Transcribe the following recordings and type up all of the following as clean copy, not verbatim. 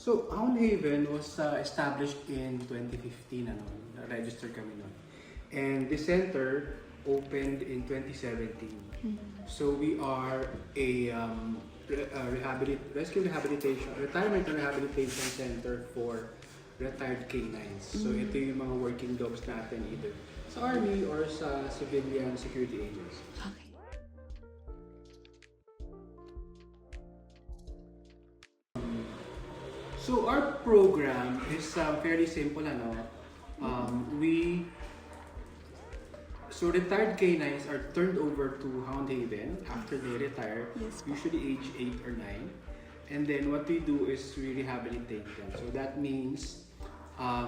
So, Hound Haven was established in 2015, registered kami nun. And the center opened in 2017. So, we are a retirement and rehabilitation center for retired canines. So, ito yung mga working dogs natin either sa army or sa civilian security agents. Okay. So our program is fairly simple, retired canines are turned over to Hound Haven after they retire, Yes, usually age 8 or 9. And then what we do is we rehabilitate them. So that means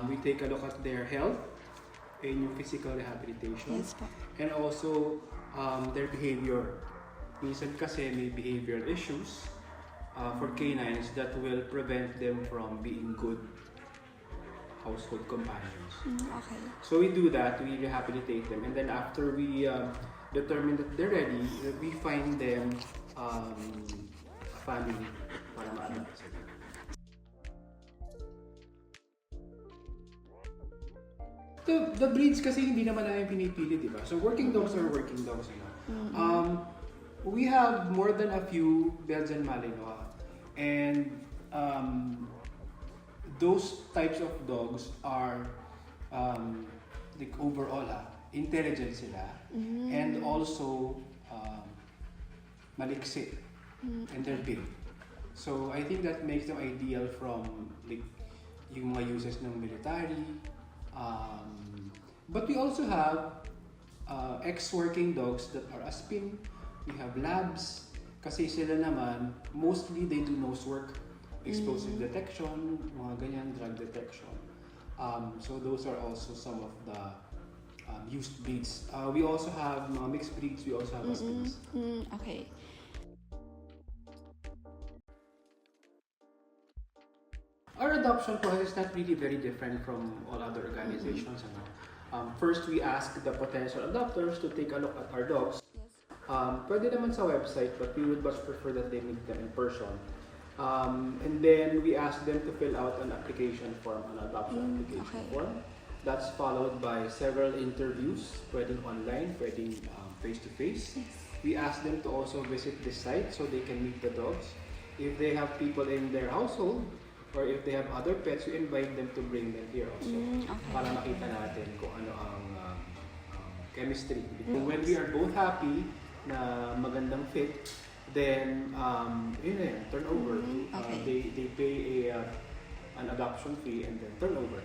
we take a look at their health in yung physical rehabilitation. Yes, po. And also their behavior. Minsan kasi may behavioral issues for canines that will prevent them from being good household companions. Okay. So we do that, we rehabilitate them, and then after we determine that they're ready, we find them a family para ma-adopt sila. The breeds kasi hindi naman namin pinipili, di ba? So working dogs are working dogs, we have more than a few Belgian Malinois, and those types of dogs are like overall intelligent sila, and also maliksi, and they're big. So I think that makes them ideal from like yung mga uses ng military. But we also have ex-working dogs that are Aspin. We have labs, kasi sila naman, mostly they do nose work, explosive detection, mga ganyan, drug detection. So those are also some of the used breeds. We also have mga mixed breeds, we also have Aspins. Okay. Our adoption process is not really very different from all other organizations. First, we ask the potential adopters to take a look at our dogs. Pwede naman sa website, but we would much prefer that they meet them in person. And then we ask them to fill out an application form, an adoption application form. That's followed by several interviews, pwedeng online, pwedeng face-to-face. We ask them to also visit the site so they can meet the dogs. If they have people in their household, or if they have other pets, we invite them to bring them here also para makita natin kung ano ang chemistry. When we are both happy na magandang fit, then turn over. They pay an adoption fee and then turn over.